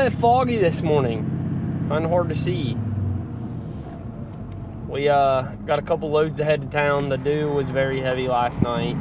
bit foggy this morning. Kind of hard to see. We got a couple loads ahead of town. The dew was very heavy last night.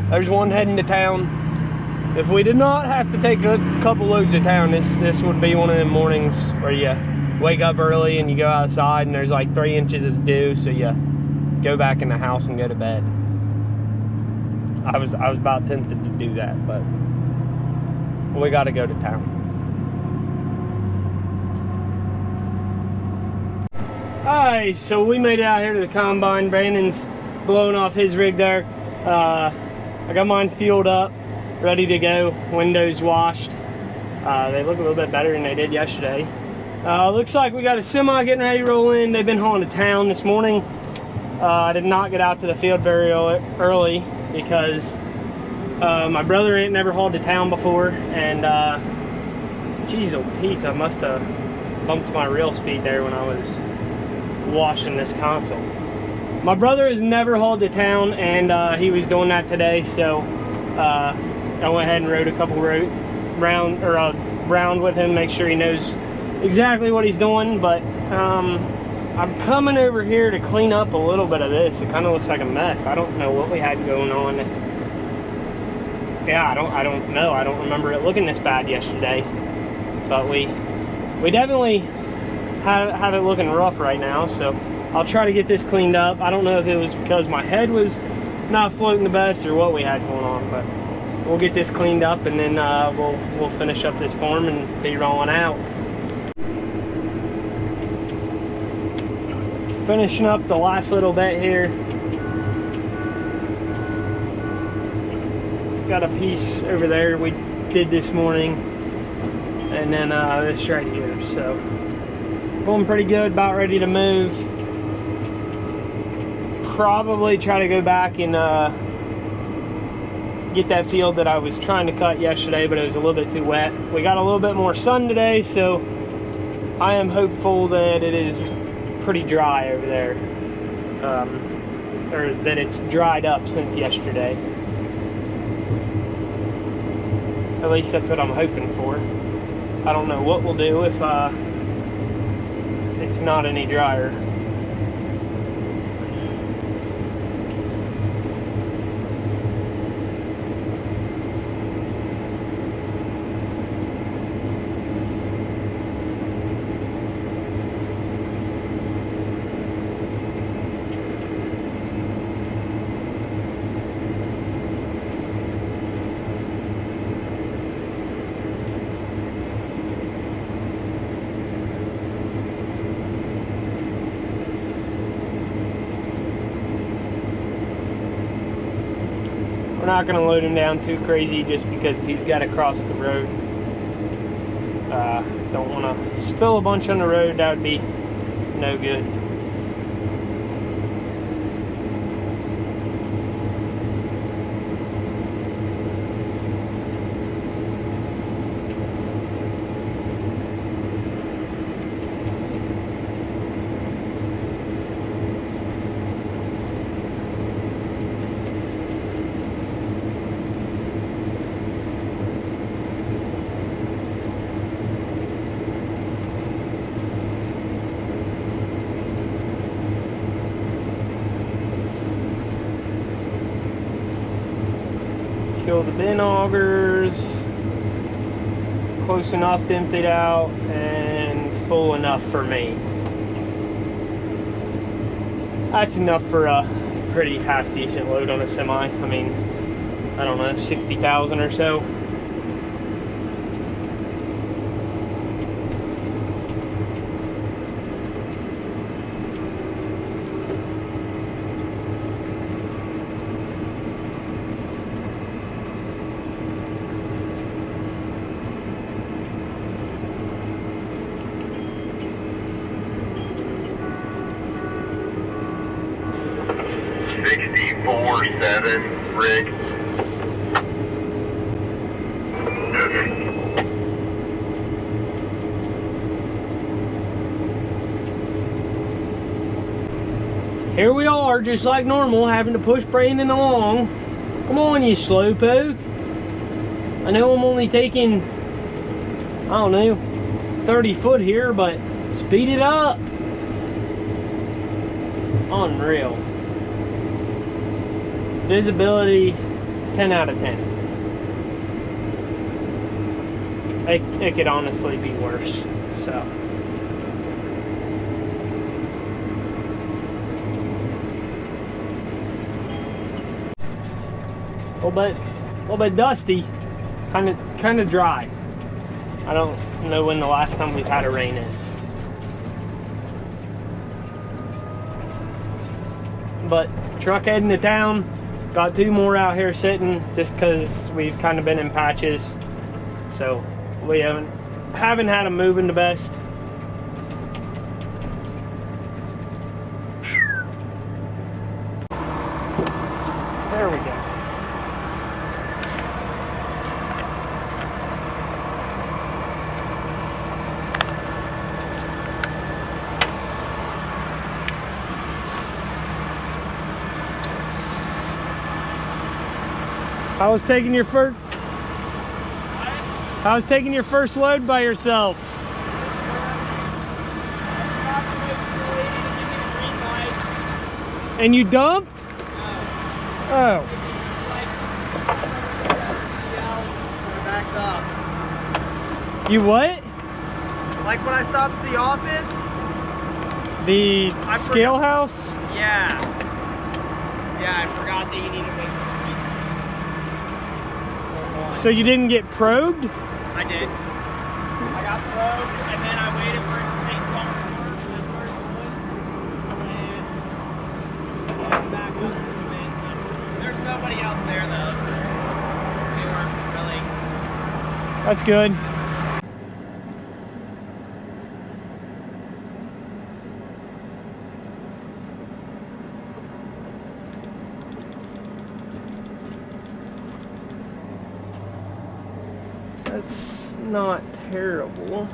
There's one heading to town. If we did not have to take a couple loads to town, this would be one of them mornings where you wake up early and you go outside and there's like 3 inches of dew, so you go back in the house and go to bed. I was about tempted to do that, but we got to go to town. Alright, so we made it out here to the combine. Brandon's blowing off his rig there. I got mine fueled up, ready to go, windows washed. They look a little bit better than they did yesterday. Looks like we got a semi getting ready to roll in. They've been hauling to town this morning. I did not get out to the field very early because my brother ain't never hauled to town before, and geez, oh Pete, I must have bumped my reel speed there when I was washing this console. My brother has never hauled to town, and he was doing that today, so I went ahead and rode a couple round with him, make sure he knows exactly what he's doing. But I'm coming over here to clean up a little bit of this. It kind of looks like a mess. I don't know what we had going on. Yeah, I don't know. I don't remember it looking this bad yesterday, but we definitely have it looking rough right now. So I'll try to get this cleaned up. I don't know if it was because my head was not floating the best or what we had going on, but we'll get this cleaned up, and then we'll finish up this form and be rolling out. Finishing up the last little bit here. Got a piece over there we did this morning, and then this right here. So going pretty good, about ready to move. Probably try to go back and get that field that I was trying to cut yesterday, but it was a little bit too wet. We got a little bit more sun today, so I am hopeful that it is pretty dry over there, or that it's dried up since yesterday. At least that's what I'm hoping for. I don't know what we'll do if it's not any drier. We're not going to load him down too crazy just because he's got to cross the road. Don't want to spill a bunch on the road. That would be no good. Kill the bin augers, close enough to empty it out, and full enough for me. That's enough for a pretty half decent load on a semi. I mean, I don't know, 60,000 or so. Rick. here we are, just like normal, having to push Brandon along. Come on, you slowpoke. I know I'm only taking, I don't know, 30 foot here, but speed it up. Unreal. Visibility, 10 out of 10. It could honestly be worse, so. A little bit dusty, kind of dry. I don't know when the last time we've had a rain is. But truck heading to town. Got 2 more out here sitting just because we've kind of been in patches. So we haven't had them moving the best. There we go. I was taking your first load by yourself. And you dumped? Oh. Backed up. You what? Like when I stopped at the office? The scale house? Yeah. Yeah, I forgot that you need to make. So you didn't get probed? I did. I got probed, and then I waited for it to stay small so I started going, and back up a little bit. There's nobody else there though. They weren't really. That's good. That's not terrible.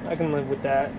I can live with that.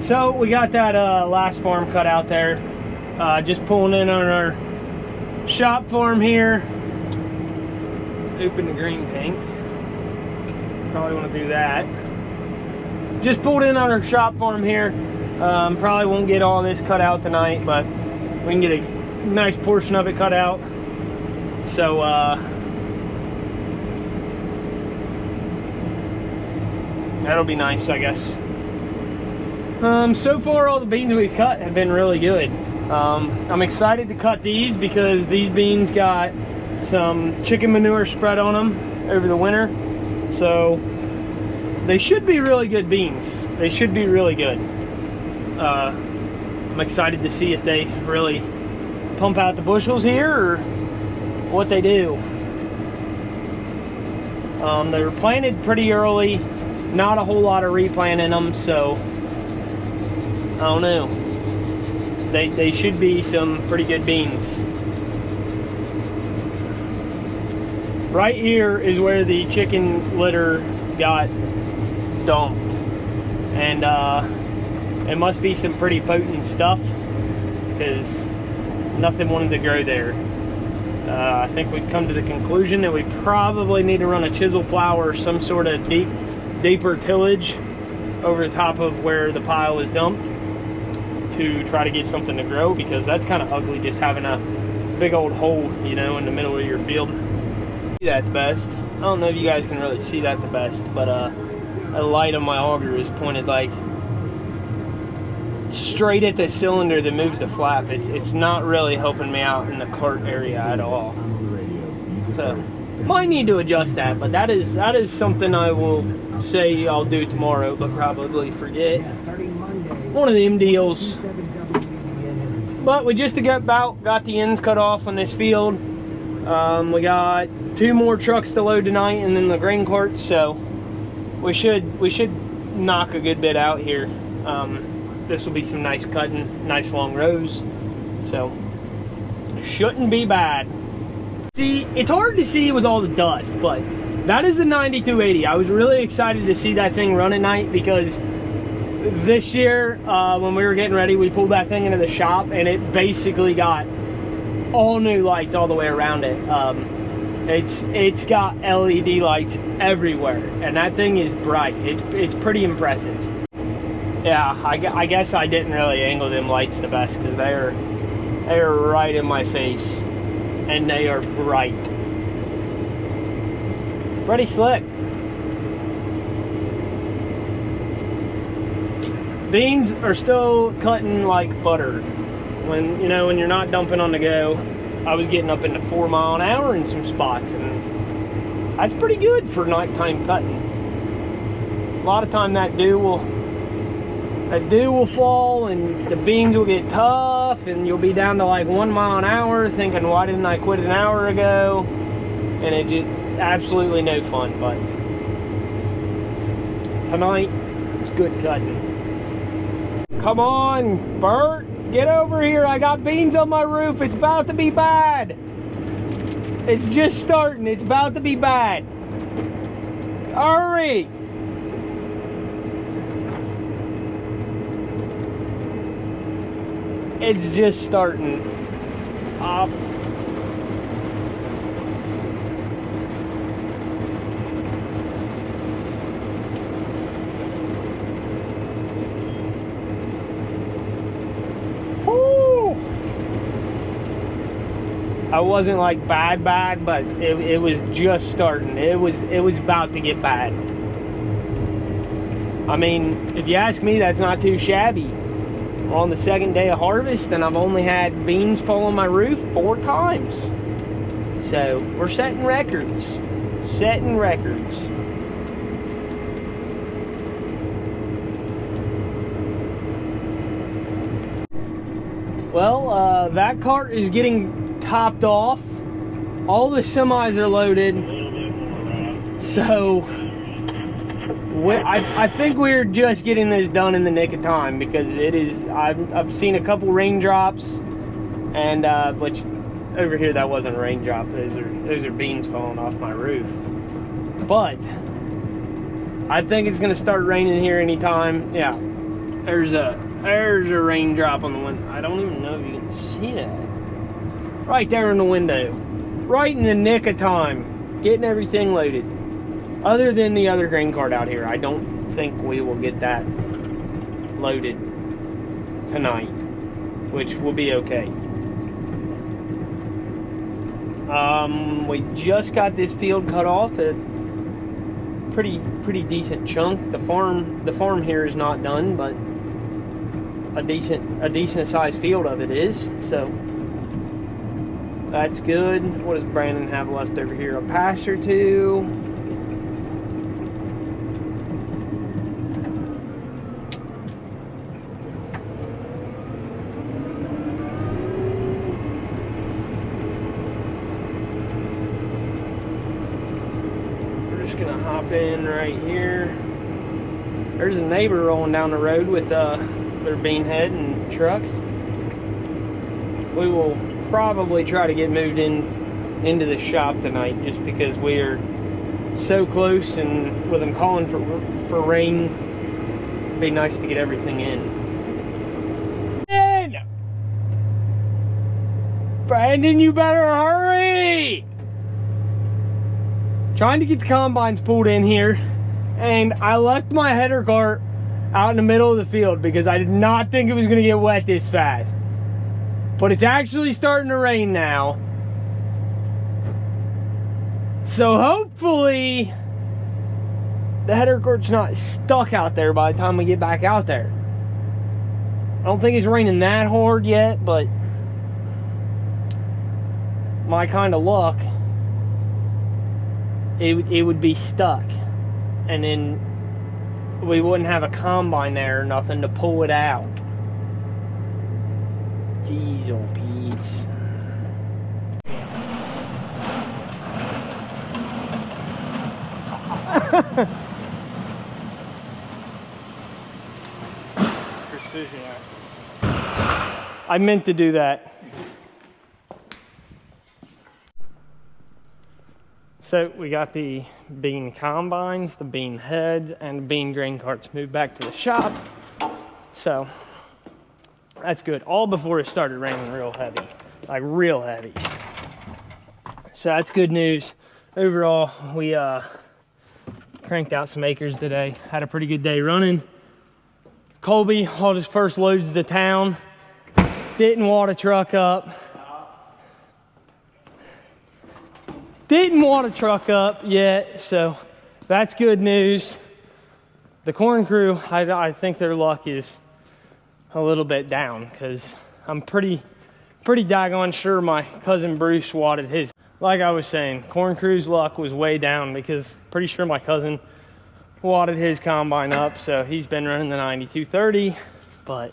So we got that last farm cut out there. Just pulling in on our shop farm here. Open the green tank. Probably want to do that. Just pulled in on our shop farm here. Probably won't get all this cut out tonight, but we can get a nice portion of it cut out. So that'll be nice, I guess. So far all the beans we've cut have been really good. I'm excited to cut these because these beans got some chicken manure spread on them over the winter. So they should be really good beans. They should be really good. I'm excited to see if they really pump out the bushels here or what they do. They were planted pretty early, not a whole lot of replant in them, so I don't know. They should be some pretty good beans. Right here is where the chicken litter got dumped, and it must be some pretty potent stuff because nothing wanted to grow there. I think we've come to the conclusion that we probably need to run a chisel plow or some sort of deeper tillage over the top of where the pile is dumped to try to get something to grow, because that's kind of ugly just having a big old hole, you know, in the middle of your field. See that the best. I don't know if you guys can really see that the best, but the light on my auger is pointed like straight at the cylinder that moves the flap. It's not really helping me out in the cart area at all. So might need to adjust that, but that is something I will say I'll do tomorrow, but probably forget. One of them deals. But we just about got the ends cut off on this field. We got 2 more trucks to load tonight, and then the grain carts, so we should knock a good bit out here. This will be some nice cutting, nice long rows, so it shouldn't be bad. See, it's hard to see with all the dust, but that is the 9280. I was really excited to see that thing run at night, because this year when we were getting ready, we pulled that thing into the shop and it basically got all new lights all the way around it. It's got LED lights everywhere, and that thing is bright. It's pretty impressive. Yeah, I guess I didn't really angle them lights the best, because they are right in my face, and they are bright. Pretty slick. Beans are still cutting like butter. When you're not dumping on the go, I was getting up into 4 mile an hour in some spots, and that's pretty good for nighttime cutting. A lot of time that dew will fall, and the beans will get tough, and you'll be down to like 1 mile an hour thinking, why didn't I quit an hour ago? And it just absolutely no fun. But tonight it's good cutting. Come on, Bert, get over here. I got beans on my roof. It's about to be bad. It's just starting. It's about to be bad. Hurry. It's just starting up. I wasn't like bad, but it was just starting. It was about to get bad. I mean, if you ask me, that's not too shabby. We're on the 2nd day of harvest, and I've only had beans fall on my roof 4 times. So we're setting records. Setting records. Well, that cart is getting topped off. All the semis are loaded, so I think we're just getting this done in the nick of time, because it is. I've seen a couple raindrops, and which over here that wasn't a raindrop. Those are beans falling off my roof. But I think it's gonna start raining here anytime. Yeah, There's a raindrop on the window. I don't even know if you can see that. Right there in the window. Right in the nick of time. Getting everything loaded. Other than the other grain cart out here. I don't think we will get that loaded tonight. Which will be okay. We just got this field cut off. A pretty decent chunk. The farm here is not done, but a decent sized field of it is. So that's good. What does Brandon have left over here? A pass or two. Gonna hop in right here. There's a neighbor rolling down the road with their bean head and truck. We will probably try to get moved into the shop tonight, just because we are so close, and with them calling for rain, it'd be nice to get everything in. Brandon, you better hurry! Trying to get the combines pulled in here, and I left my header cart out in the middle of the field because I did not think it was going to get wet this fast. But it's actually starting to rain now. So hopefully the header cart's not stuck out there by the time we get back out there. I don't think it's raining that hard yet, but my kind of luck, it would be stuck, and then we wouldn't have a combine there or nothing to pull it out. Jeez, oh Pete's. Precision. I meant to do that. So we got the bean combines, the bean heads, and the bean grain carts moved back to the shop. So that's good. All before it started raining real heavy, like real heavy. So that's good news. Overall, we cranked out some acres today. Had a pretty good day running. Colby hauled his first loads to town. Didn't wad a truck up. Didn't want a truck up yet, so that's good news. The corn crew, I think their luck is a little bit down, because I'm pretty daggone sure my cousin Bruce wadded his. Like I was saying, corn crew's luck was way down, because pretty sure my cousin wadded his combine up, so he's been running the 9230, but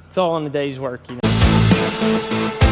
it's all in the day's work, you know.